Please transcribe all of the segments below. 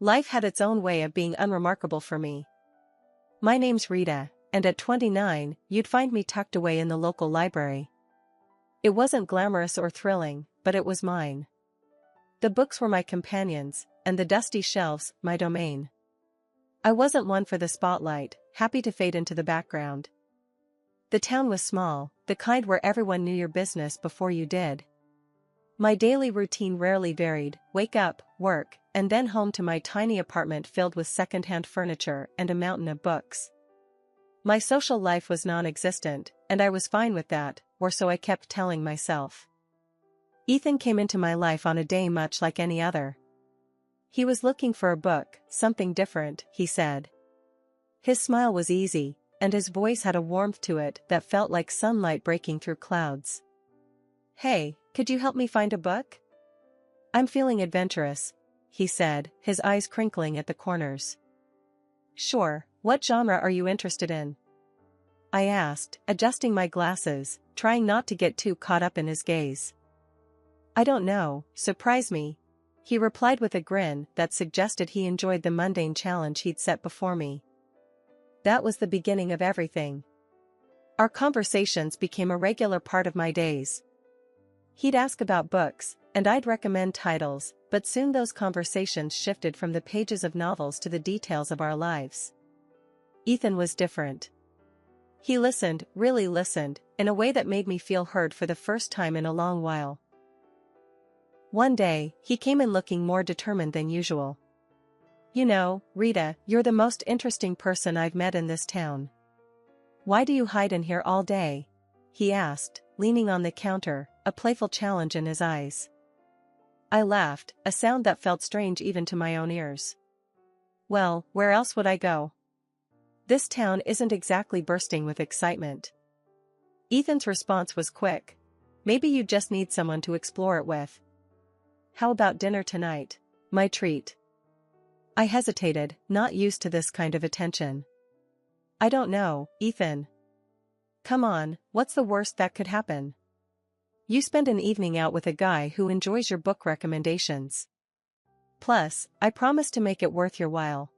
Life had its own way of being unremarkable for me. My name's Rita, and at 29, you'd find me tucked away in the local library. It wasn't glamorous or thrilling, but it was mine. The books were my companions, and the dusty shelves, my domain. I wasn't one for the spotlight, happy to fade into the background. The town was small, the kind where everyone knew your business before you did. My daily routine rarely varied: wake up, work, and then home to my tiny apartment filled with second-hand furniture and a mountain of books. My social life was non-existent, and I was fine with that, or so I kept telling myself. Ethan came into my life on a day much like any other. He was looking for a book, something different, he said. His smile was easy, and his voice had a warmth to it that felt like sunlight breaking through clouds. "Hey, could you help me find a book? I'm feeling adventurous," he said, his eyes crinkling at the corners. "Sure, what genre are you interested in?" I asked, adjusting my glasses, trying not to get too caught up in his gaze. "I don't know, surprise me," he replied with a grin that suggested he enjoyed the mundane challenge he'd set before me. That was the beginning of everything. Our conversations became a regular part of my days. He'd ask about books, and I'd recommend titles, but soon those conversations shifted from the pages of novels to the details of our lives. Ethan was different. He listened, really listened, in a way that made me feel heard for the first time in a long while. One day, he came in looking more determined than usual. "You know, Rita, you're the most interesting person I've met in this town. Why do you hide in here all day?" he asked, leaning on the counter, a playful challenge in his eyes. I laughed, a sound that felt strange even to my own ears. "Well, where else would I go? This town isn't exactly bursting with excitement." Ethan's response was quick. "Maybe you just need someone to explore it with. How about dinner tonight? My treat." I hesitated, not used to this kind of attention. "I don't know, Ethan. Come on, what's the worst that could happen? You spend an evening out with a guy who enjoys your book recommendations. Plus, I promise to make it worth your while.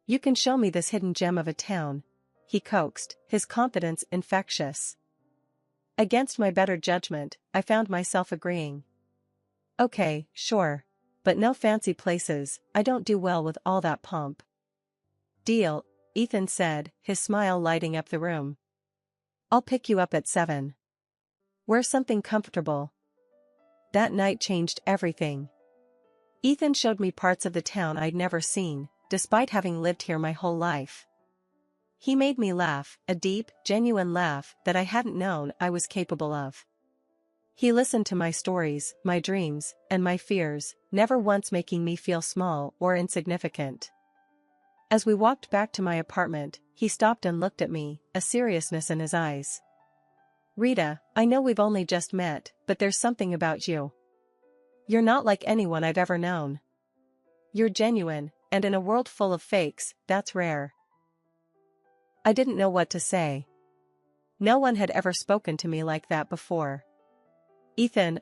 You can show me this hidden gem of a town," he coaxed, his confidence infectious. Against my better judgment, I found myself agreeing. "Okay, sure. But no fancy places, I don't do well with all that pomp." "Deal," Ethan said, his smile lighting up the room. "I'll pick you up at 7. Wear something comfortable." That night changed everything. Ethan showed me parts of the town I'd never seen, despite having lived here my whole life. He made me laugh, a deep, genuine laugh that I hadn't known I was capable of. He listened to my stories, my dreams, and my fears, never once making me feel small or insignificant. As we walked back to my apartment, he stopped and looked at me, a seriousness in his eyes. "Rita, I know we've only just met, but there's something about you. You're not like anyone I've ever known. You're genuine, and in a world full of fakes, that's rare." I didn't know what to say. No one had ever spoken to me like that before. "Ethan,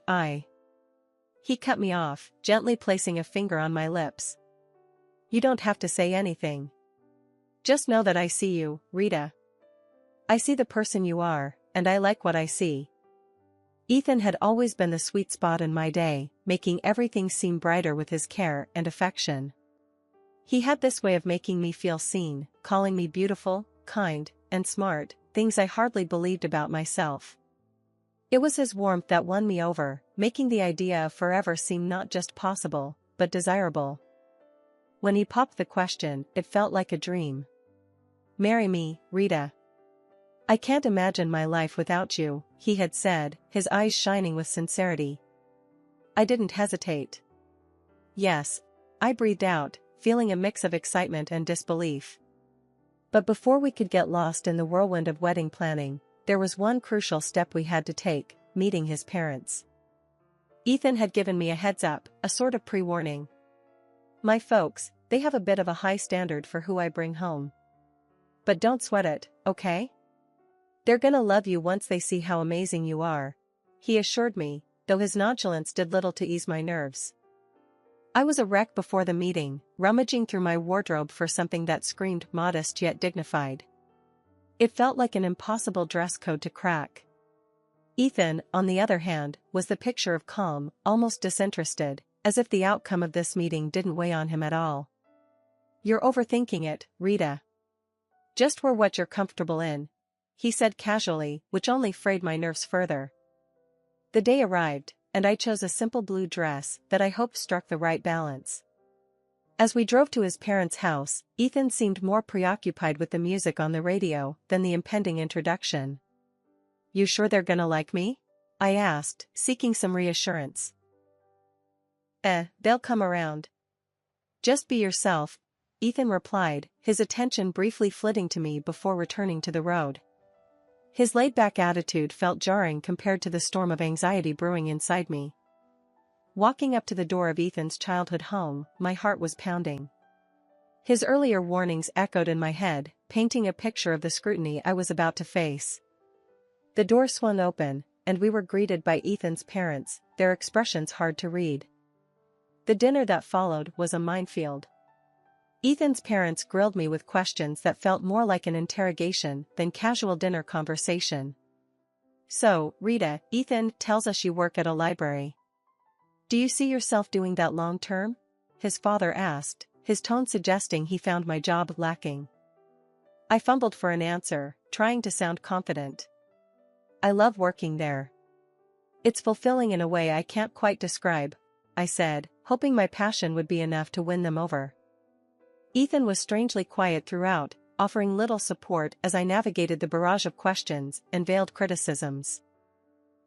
He cut me off, gently placing a finger on my lips. "You don't have to say anything. Just know that I see you, Rita. I see the person you are, and I like what I see." Ethan had always been the sweet spot in my day, making everything seem brighter with his care and affection. He had this way of making me feel seen, calling me beautiful, kind, and smart, things I hardly believed about myself. It was his warmth that won me over, making the idea of forever seem not just possible, but desirable. When he popped the question, it felt like a dream. "Marry me, Rita. I can't imagine my life without you," he had said, his eyes shining with sincerity. I didn't hesitate. "Yes," I breathed out, feeling a mix of excitement and disbelief. But before we could get lost in the whirlwind of wedding planning, there was one crucial step we had to take: meeting his parents. Ethan had given me a heads up, a sort of pre-warning. "My folks, they have a bit of a high standard for who I bring home. But don't sweat it, okay? They're gonna love you once they see how amazing you are," he assured me, though his nonchalance did little to ease my nerves. I was a wreck before the meeting, rummaging through my wardrobe for something that screamed modest yet dignified. It felt like an impossible dress code to crack. Ethan, on the other hand, was the picture of calm, almost disinterested, as if the outcome of this meeting didn't weigh on him at all. "You're overthinking it, Rita. Just wear what you're comfortable in," he said casually, which only frayed my nerves further. The day arrived, and I chose a simple blue dress that I hoped struck the right balance. As we drove to his parents' house, Ethan seemed more preoccupied with the music on the radio than the impending introduction. "You sure they're gonna like me?" I asked, seeking some reassurance. They'll come around. Just be yourself," Ethan replied, his attention briefly flitting to me before returning to the road. His laid-back attitude felt jarring compared to the storm of anxiety brewing inside me. Walking up to the door of Ethan's childhood home, my heart was pounding. His earlier warnings echoed in my head, painting a picture of the scrutiny I was about to face. The door swung open, and we were greeted by Ethan's parents, their expressions hard to read. The dinner that followed was a minefield. Ethan's parents grilled me with questions that felt more like an interrogation than casual dinner conversation. "So, Rita, Ethan tells us you work at a library. Do you see yourself doing that long term?" his father asked, his tone suggesting he found my job lacking. I fumbled for an answer, trying to sound confident. "I love working there. It's fulfilling in a way I can't quite describe," I said, hoping my passion would be enough to win them over. Ethan was strangely quiet throughout, offering little support as I navigated the barrage of questions and veiled criticisms.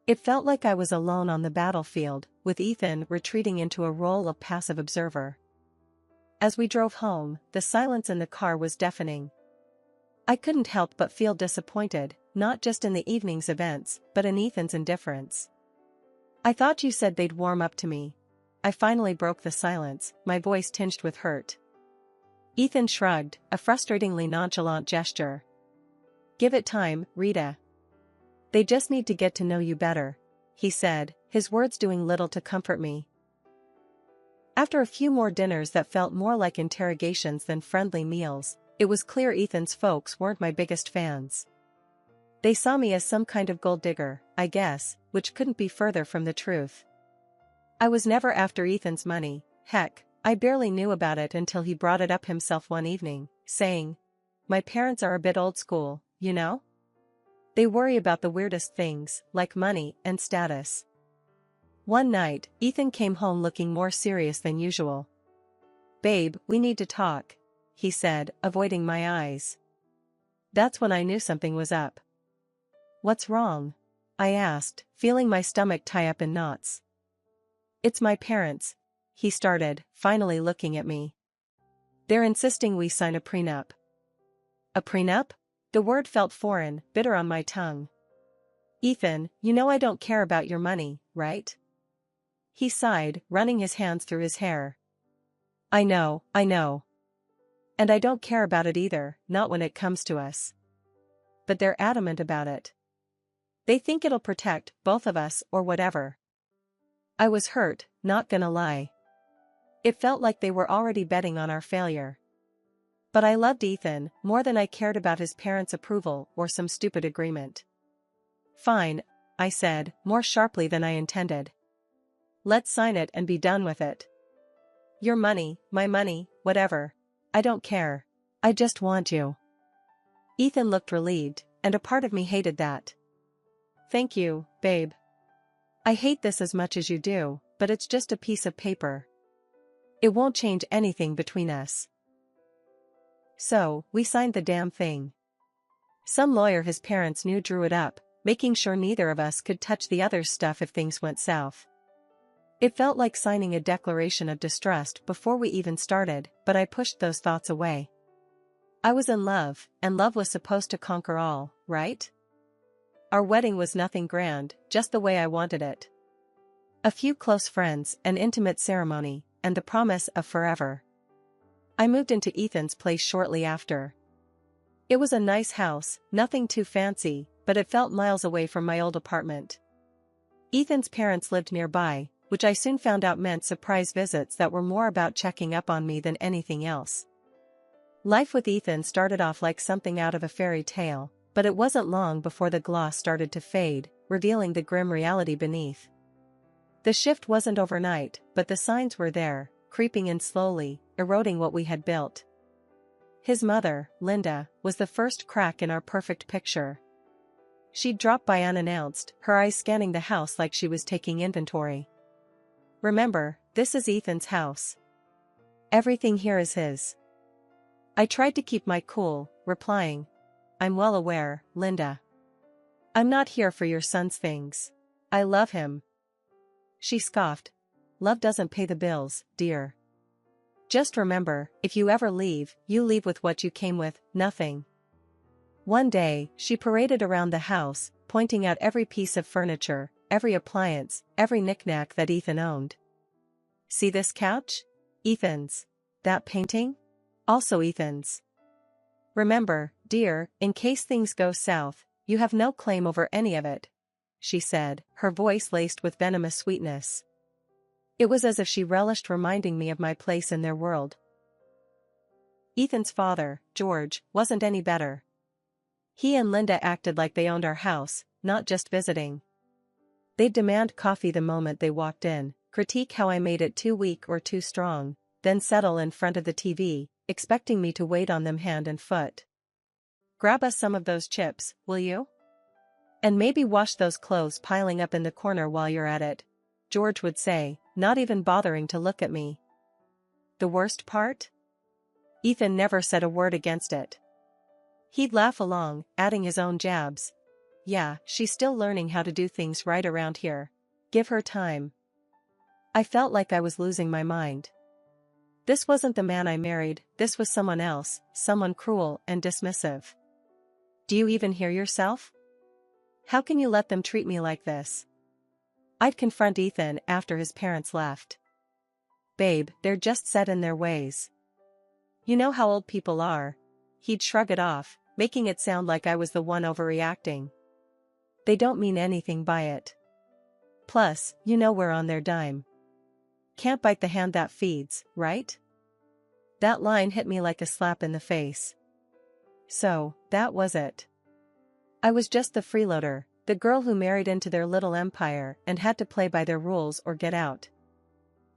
It felt like I was alone on the battlefield, with Ethan retreating into a role of passive observer. As we drove home, the silence in the car was deafening. I couldn't help but feel disappointed, not just in the evening's events, but in Ethan's indifference. "I thought you said they'd warm up to me." I finally broke the silence, my voice tinged with hurt. Ethan shrugged, a frustratingly nonchalant gesture. "Give it time, Rita. They just need to get to know you better," he said, his words doing little to comfort me. After a few more dinners that felt more like interrogations than friendly meals, it was clear Ethan's folks weren't my biggest fans. They saw me as some kind of gold digger, I guess, which couldn't be further from the truth. I was never after Ethan's money, heck, I barely knew about it until he brought it up himself one evening, saying, "My parents are a bit old school, you know? They worry about the weirdest things, like money and status." One night, Ethan came home looking more serious than usual. "Babe, we need to talk," he said, avoiding my eyes. That's when I knew something was up. "What's wrong?" I asked, feeling my stomach tie up in knots. "It's my parents," he started, finally looking at me. "They're insisting we sign a prenup." "A prenup?" The word felt foreign, bitter on my tongue. "Ethan, you know I don't care about your money, right?" He sighed, running his hands through his hair. I know. And I don't care about it either, not when it comes to us. But they're adamant about it. They think it'll protect both of us or whatever." I was hurt, not gonna lie. It felt like they were already betting on our failure. But I loved Ethan more than I cared about his parents' approval or some stupid agreement. "Fine," I said, more sharply than I intended. "Let's sign it and be done with it. Your money, my money, whatever. I don't care. I just want you." Ethan looked relieved, and a part of me hated that. "Thank you, babe. I hate this as much as you do, but it's just a piece of paper. It won't change anything between us." So, we signed the damn thing. Some lawyer his parents knew drew it up, making sure neither of us could touch the other's stuff if things went south. It felt like signing a declaration of distrust before we even started, but I pushed those thoughts away. I was in love, and love was supposed to conquer all, right? Our wedding was nothing grand, just the way I wanted it. A few close friends, an intimate ceremony, and the promise of forever. I moved into Ethan's place shortly after. It was a nice house, nothing too fancy, but it felt miles away from my old apartment. Ethan's parents lived nearby, which I soon found out meant surprise visits that were more about checking up on me than anything else. Life with Ethan started off like something out of a fairy tale, but it wasn't long before the gloss started to fade, revealing the grim reality beneath. The shift wasn't overnight, but the signs were there, creeping in slowly, eroding what we had built. His mother, Linda, was the first crack in our perfect picture. She'd drop by unannounced, her eyes scanning the house like she was taking inventory. "Remember, this is Ethan's house. Everything here is his." I tried to keep my cool, replying, "I'm well aware, Linda. I'm not here for your son's things. I love him." She scoffed. "Love doesn't pay the bills, dear. Just remember, if you ever leave, you leave with what you came with, nothing." One day, she paraded around the house, pointing out every piece of furniture, every appliance, every knickknack that Ethan owned. "See this couch? Ethan's. That painting? Also Ethan's. Remember, dear, in case things go south, you have no claim over any of it," she said, her voice laced with venomous sweetness. It was as if she relished reminding me of my place in their world. Ethan's father, George, wasn't any better. He and Linda acted like they owned our house, not just visiting. They'd demand coffee the moment they walked in, critique how I made it too weak or too strong, then settle in front of the TV, expecting me to wait on them hand and foot. "Grab us some of those chips, will you? And maybe wash those clothes piling up in the corner while you're at it," George would say, not even bothering to look at me. The worst part? Ethan never said a word against it. He'd laugh along, adding his own jabs. "Yeah, she's still learning how to do things right around here. Give her time." I felt like I was losing my mind. This wasn't the man I married, this was someone else, someone cruel and dismissive. "Do you even hear yourself? How can you let them treat me like this?" I'd confront Ethan after his parents left. "Babe, they're just set in their ways. You know how old people are." He'd shrug it off, making it sound like I was the one overreacting. "They don't mean anything by it. Plus, you know we're on their dime. Can't bite the hand that feeds, right?" That line hit me like a slap in the face. So, that was it. I was just the freeloader, the girl who married into their little empire and had to play by their rules or get out.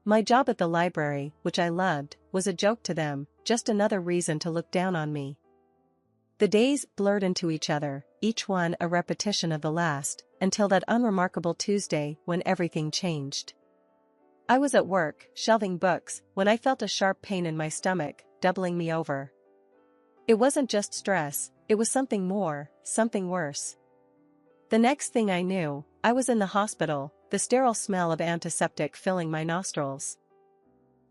My job at the library, which I loved, was a joke to them, just another reason to look down on me. The days blurred into each other, each one a repetition of the last, until that unremarkable Tuesday when everything changed. I was at work, shelving books, when I felt a sharp pain in my stomach, doubling me over. It wasn't just stress, it was something more, something worse. The next thing I knew, I was in the hospital, the sterile smell of antiseptic filling my nostrils.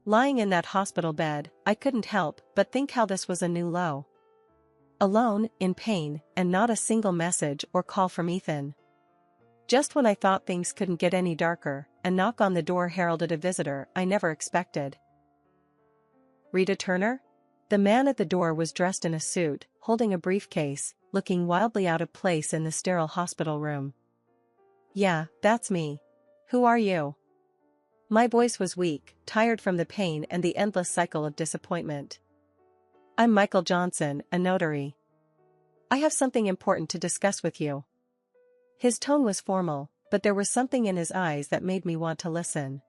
Lying in that hospital bed, I couldn't help but think how this was a new low. Alone, in pain, and not a single message or call from Ethan. Just when I thought things couldn't get any darker, a knock on the door heralded a visitor I never expected. "Rita Turner?" The man at the door was dressed in a suit, holding a briefcase, looking wildly out of place in the sterile hospital room. "Yeah, that's me. Who are you?" My voice was weak, tired from the pain and the endless cycle of disappointment. "I'm Michael Johnson, a notary. I have something important to discuss with you." His tone was formal, but there was something in his eyes that made me want to listen.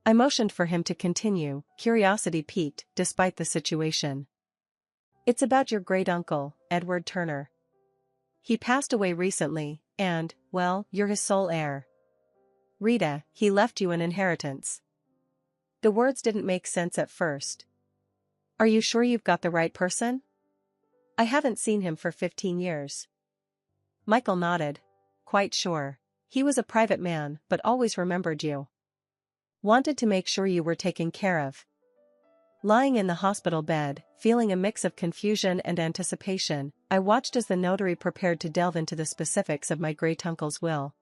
I motioned for him to continue, curiosity piqued despite the situation. "It's about your great-uncle, Edward Turner. He passed away recently, and, well, you're his sole heir. Rita, he left you an inheritance." The words didn't make sense at first. "Are you sure you've got the right person? I haven't seen him for 15 years. Michael nodded. "Quite sure. He was a private man, but always remembered you. Wanted to make sure you were taken care of." Lying in the hospital bed, feeling a mix of confusion and anticipation, I watched as the notary prepared to delve into the specifics of my great-uncle's will.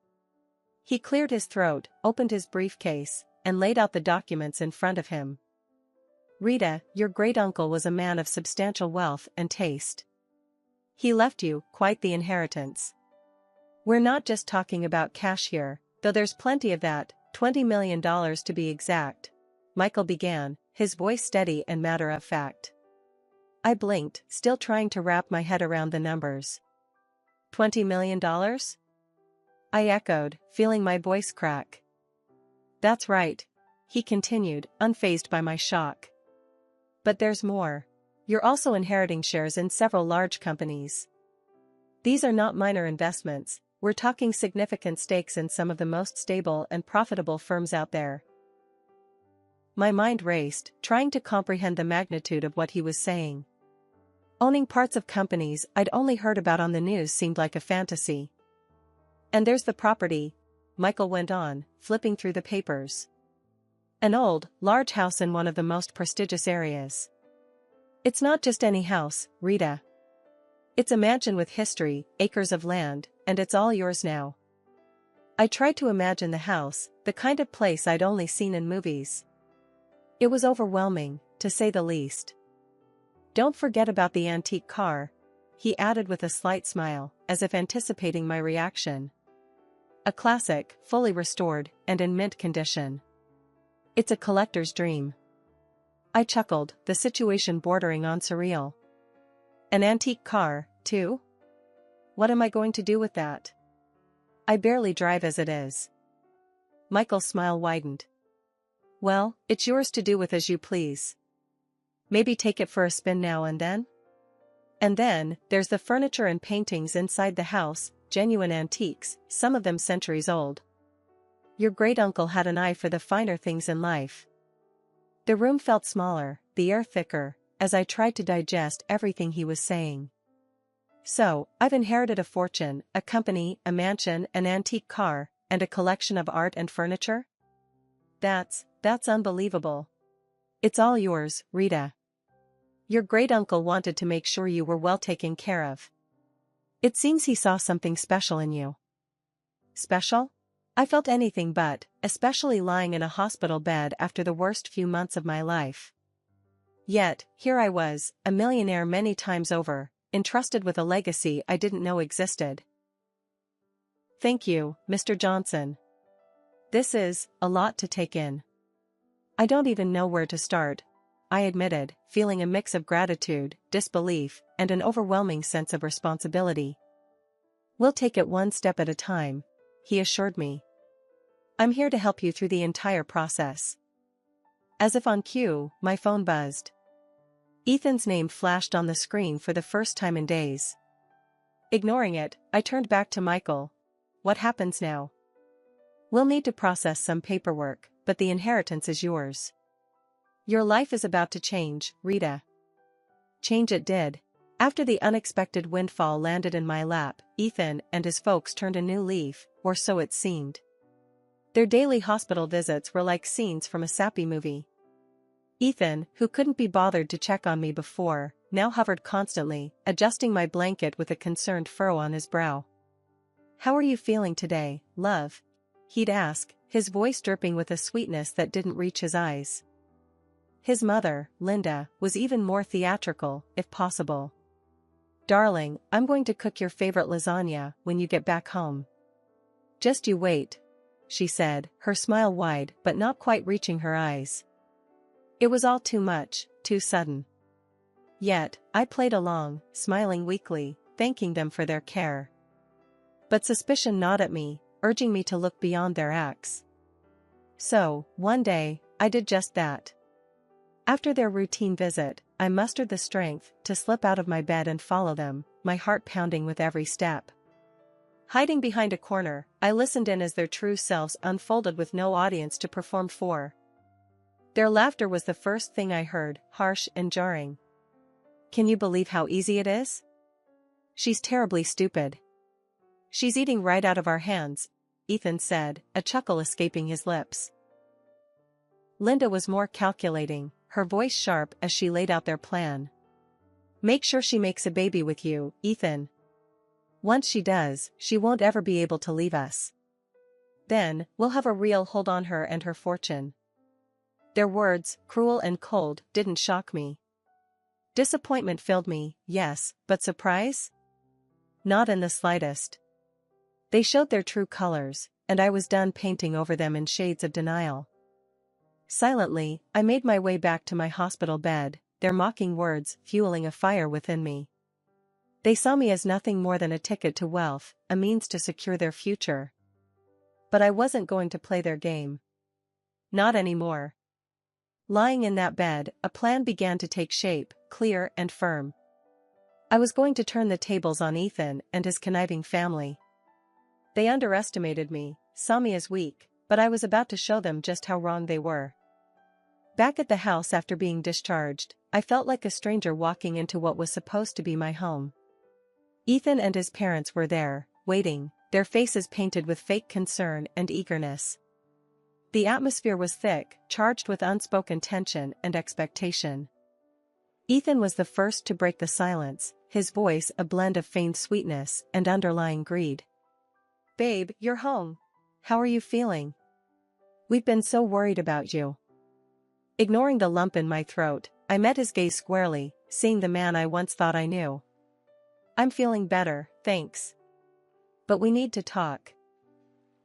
He cleared his throat, opened his briefcase, and laid out the documents in front of him. "Rita, your great-uncle was a man of substantial wealth and taste. He left you quite the inheritance. We're not just talking about cash here, though there's plenty of that, $20 million to be exact, Michael began, his voice steady and matter-of-fact. I blinked, still trying to wrap my head around the numbers. $20 million? I echoed, feeling my voice crack. That's right, he continued, unfazed by my shock. But there's more. You're also inheriting shares in several large companies. These are not minor investments, we're talking significant stakes in some of the most stable and profitable firms out there. My mind raced, trying to comprehend the magnitude of what he was saying. Owning parts of companies I'd only heard about on the news seemed like a fantasy. And there's the property, Michael went on, flipping through the papers. An old, large house in one of the most prestigious areas. It's not just any house, Rita. It's a mansion with history, acres of land, and it's all yours now. I tried to imagine the house, the kind of place I'd only seen in movies. It was overwhelming, to say the least. Don't forget about the antique car, he added with a slight smile, as if anticipating my reaction. A classic, fully restored, and in mint condition. It's a collector's dream. I chuckled, the situation bordering on surreal. An antique car, too? What am I going to do with that? I barely drive as it is. Michael's smile widened. Well, it's yours to do with as you please. Maybe take it for a spin now and then? And then, there's the furniture and paintings inside the house, genuine antiques, some of them centuries old. Your great-uncle had an eye for the finer things in life. The room felt smaller, the air thicker, as I tried to digest everything he was saying. So, I've inherited a fortune, a company, a mansion, an antique car, and a collection of art and furniture? That's unbelievable. It's all yours, Rita. Your great-uncle wanted to make sure you were well taken care of. It seems he saw something special in you. Special? I felt anything but, especially lying in a hospital bed after the worst few months of my life. Yet, here I was, a millionaire many times over, entrusted with a legacy I didn't know existed. Thank you, Mr. Johnson. This is a lot to take in. I don't even know where to start, I admitted, feeling a mix of gratitude, disbelief, and an overwhelming sense of responsibility. We'll take it one step at a time, he assured me. I'm here to help you through the entire process. As if on cue, my phone buzzed. Ethan's name flashed on the screen for the first time in days. Ignoring it, I turned back to Michael. What happens now? We'll need to process some paperwork, but the inheritance is yours. Your life is about to change, Rita. Change it did. After the unexpected windfall landed in my lap, Ethan and his folks turned a new leaf, or so it seemed. Their daily hospital visits were like scenes from a sappy movie. Ethan, who couldn't be bothered to check on me before, now hovered constantly, adjusting my blanket with a concerned furrow on his brow. How are you feeling today, love? He'd ask, his voice dripping with a sweetness that didn't reach his eyes. His mother, Linda, was even more theatrical, if possible. Darling, I'm going to cook your favorite lasagna when you get back home. Just you wait, she said, her smile wide but not quite reaching her eyes. It was all too much, too sudden. Yet, I played along, smiling weakly, thanking them for their care. But suspicion gnawed at me, urging me to look beyond their acts. So, one day, I did just that. After their routine visit, I mustered the strength to slip out of my bed and follow them, my heart pounding with every step. Hiding behind a corner, I listened in as their true selves unfolded with no audience to perform for. Their laughter was the first thing I heard, harsh and jarring. Can you believe how easy it is? She's terribly stupid. She's eating right out of our hands, Ethan said, a chuckle escaping his lips. Linda was more calculating, her voice sharp as she laid out their plan. Make sure she makes a baby with you, Ethan. Once she does, she won't ever be able to leave us. Then, we'll have a real hold on her and her fortune. Their words, cruel and cold, didn't shock me. Disappointment filled me, yes, but surprise? Not in the slightest. They showed their true colors, and I was done painting over them in shades of denial. Silently, I made my way back to my hospital bed, their mocking words fueling a fire within me. They saw me as nothing more than a ticket to wealth, a means to secure their future. But I wasn't going to play their game. Not anymore. Lying in that bed, a plan began to take shape, clear and firm. I was going to turn the tables on Ethan and his conniving family. They underestimated me, saw me as weak, but I was about to show them just how wrong they were. Back at the house after being discharged, I felt like a stranger walking into what was supposed to be my home. Ethan and his parents were there, waiting, their faces painted with fake concern and eagerness. The atmosphere was thick, charged with unspoken tension and expectation. Ethan was the first to break the silence, his voice a blend of feigned sweetness and underlying greed. "Babe, you're home. How are you feeling? We've been so worried about you." Ignoring the lump in my throat, I met his gaze squarely, seeing the man I once thought I knew. "I'm feeling better, thanks. But we need to talk."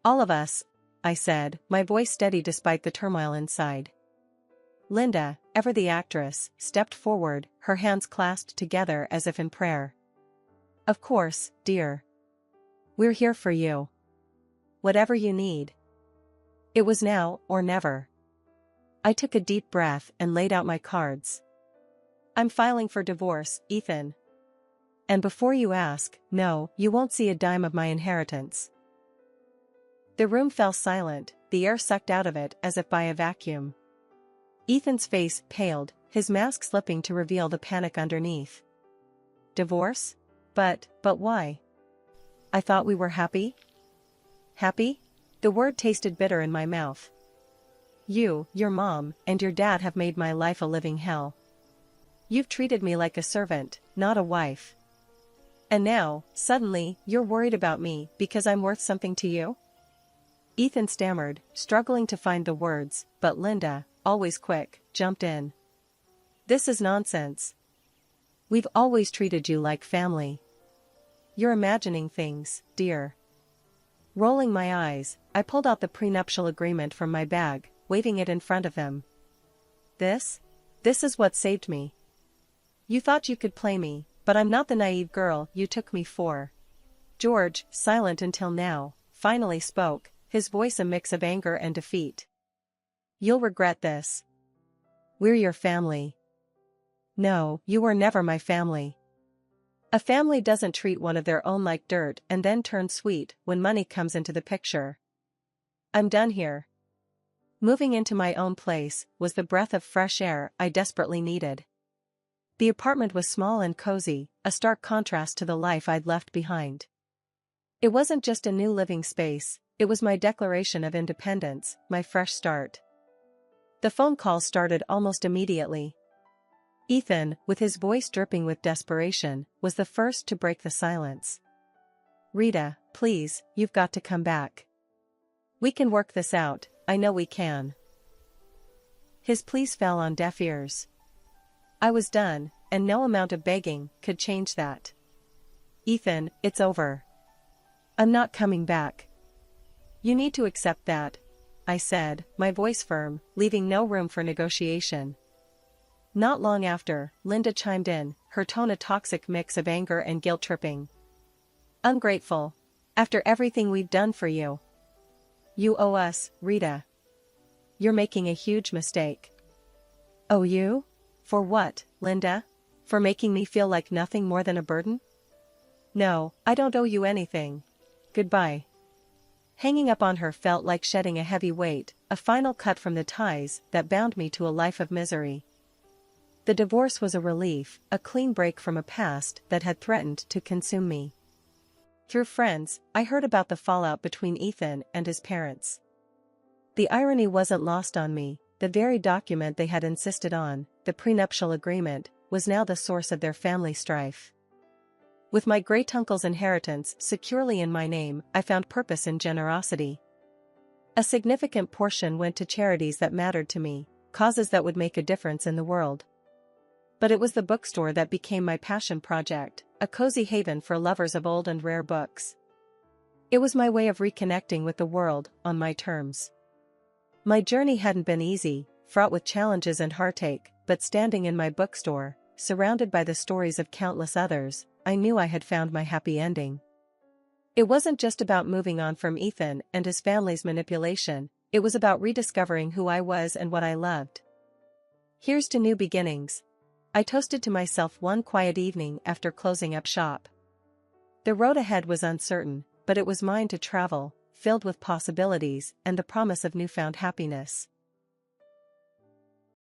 "All of us," I said, my voice steady despite the turmoil inside. Linda, ever the actress, stepped forward, her hands clasped together as if in prayer. "Of course, dear. We're here for you. Whatever you need." It was now or never. I took a deep breath and laid out my cards. "I'm filing for divorce, Ethan. And before you ask, no, you won't see a dime of my inheritance." The room fell silent, the air sucked out of it as if by a vacuum. Ethan's face paled, his mask slipping to reveal the panic underneath. "Divorce? But why? I thought we were happy?" "Happy?" The word tasted bitter in my mouth. "You, your mom, and your dad have made my life a living hell. You've treated me like a servant, not a wife. And now, suddenly, you're worried about me because I'm worth something to you?" Ethan stammered, struggling to find the words, but Linda, always quick, jumped in. "This is nonsense. We've always treated you like family. You're imagining things, dear." Rolling my eyes, I pulled out the prenuptial agreement from my bag, waving it in front of him. This is what saved me. You thought you could play me, but I'm not the naive girl you took me for." George, silent until now, finally spoke, his voice a mix of anger and defeat. "You'll regret this. We're your family." "No, you were never my family. A family doesn't treat one of their own like dirt and then turn sweet when money comes into the picture. I'm done here." Moving into my own place was the breath of fresh air I desperately needed. The apartment was small and cozy, a stark contrast to the life I'd left behind. It wasn't just a new living space, it was my declaration of independence, my fresh start. The phone call started almost immediately. Ethan, with his voice dripping with desperation, was the first to break the silence. "Rita, please, you've got to come back. We can work this out, I know we can." His pleas fell on deaf ears. I was done, and no amount of begging could change that. "Ethan, it's over. I'm not coming back. You need to accept that," I said, my voice firm, leaving no room for negotiation. Not long after, Linda chimed in, her tone a toxic mix of anger and guilt-tripping. "Ungrateful. After everything we've done for you. You owe us, Rita. You're making a huge mistake." "Owe you? For what, Linda? For making me feel like nothing more than a burden?" "No, I don't owe you anything. Goodbye." Hanging up on her felt like shedding a heavy weight, a final cut from the ties that bound me to a life of misery. The divorce was a relief, a clean break from a past that had threatened to consume me. Through friends, I heard about the fallout between Ethan and his parents. The irony wasn't lost on me, the very document they had insisted on, the prenuptial agreement, was now the source of their family strife. With my great-uncle's inheritance securely in my name, I found purpose in generosity. A significant portion went to charities that mattered to me, causes that would make a difference in the world. But it was the bookstore that became my passion project, a cozy haven for lovers of old and rare books. It was my way of reconnecting with the world on my terms. My journey hadn't been easy, fraught with challenges and heartache, but standing in my bookstore, surrounded by the stories of countless others, I knew I had found my happy ending. It wasn't just about moving on from Ethan and his family's manipulation, it was about rediscovering who I was and what I loved. Here's to new beginnings. I toasted to myself one quiet evening after closing up shop. The road ahead was uncertain, but it was mine to travel, filled with possibilities and the promise of newfound happiness.